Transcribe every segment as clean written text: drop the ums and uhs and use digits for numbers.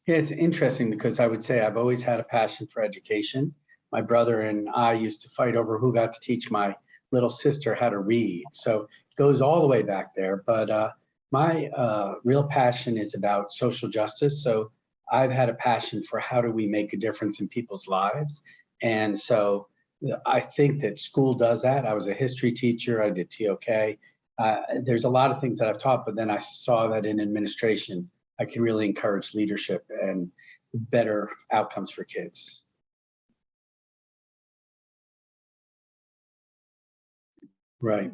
Yeah, it's interesting because I would say I've always had a passion for education. My brother and I used to fight over who got to teach my little sister how to read. So it goes all the way back there. But my real passion is about social justice. So I've had a passion for how do we make a difference in people's lives. And so I think that school does that. I was a history teacher. I did TOK. There's a lot of things that I've taught, but then I saw that in administration, I can really encourage leadership and better outcomes for kids. Right.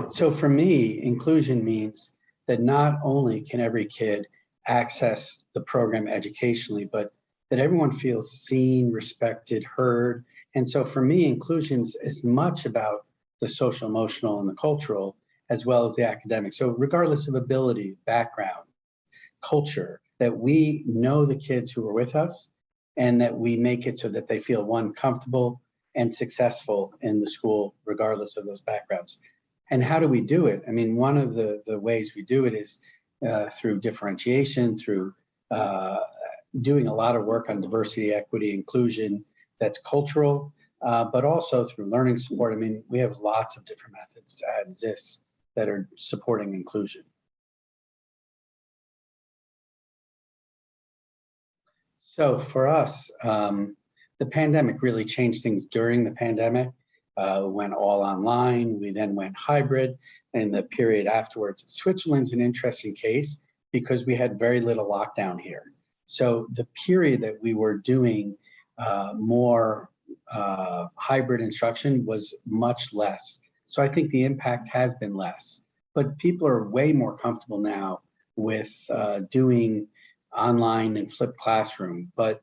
So for me, inclusion means that not only can every kid access the program educationally, but that everyone feels seen, respected, heard. And so for me, inclusion is as much about the social, emotional, and the cultural, as well as the academic. So regardless of ability, background, culture, that we know the kids who are with us and that we make it so that they feel, one, comfortable and successful in the school, regardless of those backgrounds. And how do we do it? I mean, one of the ways we do it is through differentiation, through doing a lot of work on diversity, equity, inclusion that's cultural, but also through learning support. I mean, we have lots of different methods at ZIS that are supporting inclusion. So for us, the pandemic really changed things during the pandemic. Went all online, we then went hybrid, and the period afterwards. Switzerland's an interesting case because we had very little lockdown here. So the period that we were doing more hybrid instruction was much less. So I think the impact has been less, but people are way more comfortable now with doing online and flipped classroom. But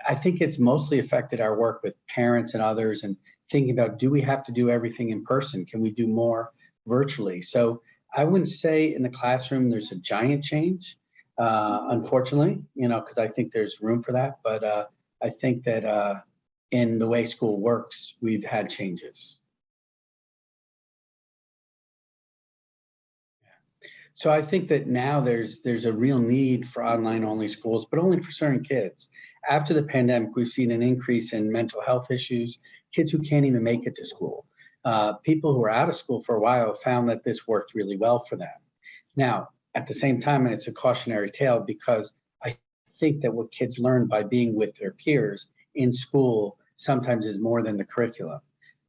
I think it's mostly affected our work with parents and others and thinking about, do we have to do everything in person? Can we do more virtually? So I wouldn't say in the classroom there's a giant change, unfortunately, because I think there's room for that. But I think that in the way school works, we've had changes. So I think that now there's a real need for online only schools, but only for certain kids. After the pandemic, we've seen an increase in mental health issues, kids who can't even make it to school. People who are out of school for a while found that this worked really well for them. Now, at the same time, and it's a cautionary tale because I think that what kids learn by being with their peers in school sometimes is more than the curriculum.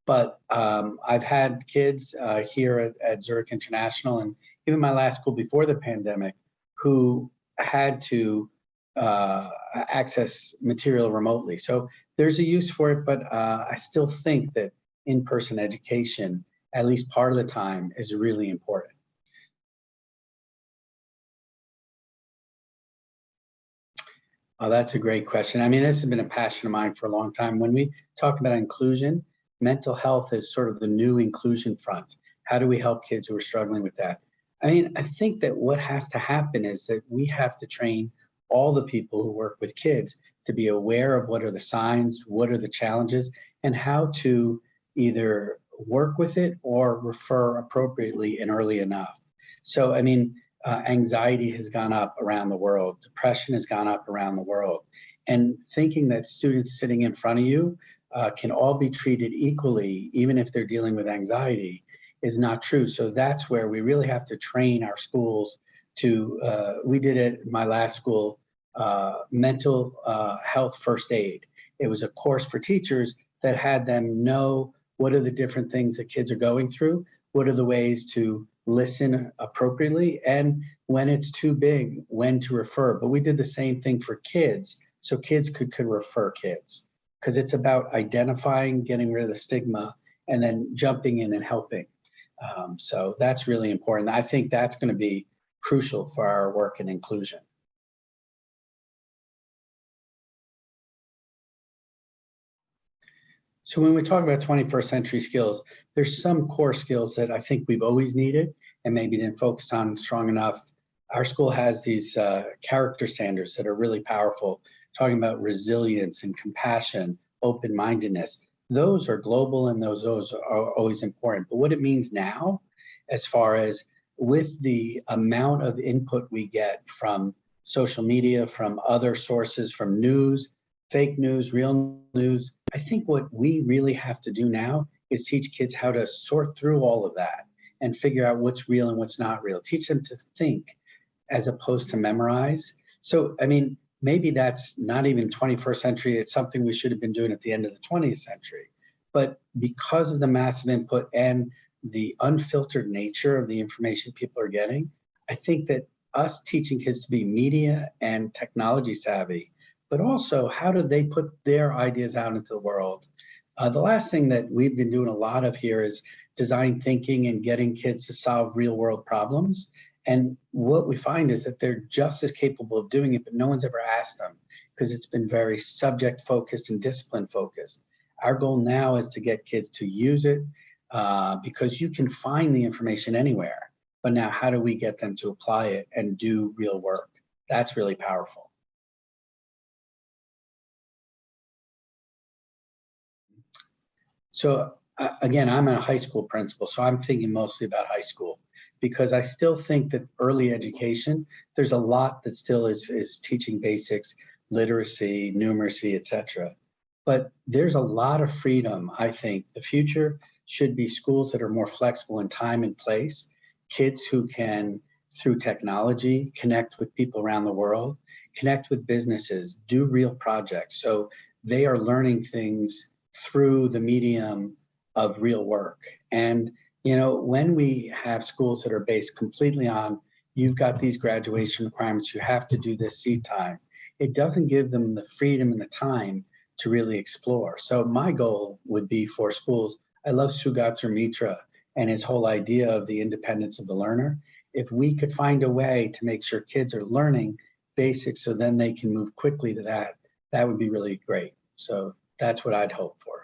But I've had kids here at Zurich International and even my last school before the pandemic who had to access material remotely. So there's a use for it, but I still think that in-person education, at least part of the time, is really important. Oh, that's a great question. I mean, this has been a passion of mine for a long time. When we talk about inclusion, mental health is sort of the new inclusion front. How do we help kids who are struggling with that? I mean, I think that what has to happen is that we have to train all the people who work with kids to be aware of what are the signs, what are the challenges, and how to either work with it or refer appropriately and early enough. So, I mean, anxiety has gone up around the world, depression has gone up around the world, and thinking that students sitting in front of you can all be treated equally, even if they're dealing with anxiety, is not true. So that's where we really have to train our schools to, we did it in my last school, mental health first aid. It was a course for teachers that had them know what are the different things that kids are going through, what are the ways to listen appropriately, and when it's too big, when to refer. But we did the same thing for kids, so kids could refer kids, because it's about identifying, getting rid of the stigma, and then jumping in and helping. So that's really important. I think that's going to be crucial for our work in inclusion. So when we talk about 21st century skills, there's some core skills that I think we've always needed and maybe didn't focus on strong enough. Our school has these character standards that are really powerful, talking about resilience and compassion, open-mindedness. Those are global and those are always important. But what it means now, as far as with the amount of input we get from social media, from other sources, from news, fake news, real news. I think what we really have to do now is teach kids how to sort through all of that and figure out what's real and what's not real. Teach them to think as opposed to memorize. So, I mean, maybe that's not even 21st century. It's something we should have been doing at the end of the 20th century. But because of the massive input and the unfiltered nature of the information people are getting, I think that us teaching kids to be media and technology savvy, but also how do they put their ideas out into the world? The last thing that we've been doing a lot of here is design thinking and getting kids to solve real world problems. And what we find is that they're just as capable of doing it, but no one's ever asked them because it's been very subject focused and discipline focused. Our goal now is to get kids to use it because you can find the information anywhere. But now how do we get them to apply it and do real work? That's really powerful. So again, I'm a high school principal, so I'm thinking mostly about high school because I still think that early education, there's a lot that still is teaching basics, literacy, numeracy, etc. But there's a lot of freedom, I think. The future should be schools that are more flexible in time and place, kids who can, through technology, connect with people around the world, connect with businesses, do real projects. So they are learning things through the medium of real work. And, you know, when we have schools that are based completely on, you've got these graduation requirements, you have to do this seat time, it doesn't give them the freedom and the time to really explore. So my goal would be for schools, I love Sugatar Mitra and his whole idea of the independence of the learner. If we could find a way to make sure kids are learning basics so then they can move quickly to that, that would be really great. So that's what I'd hope for.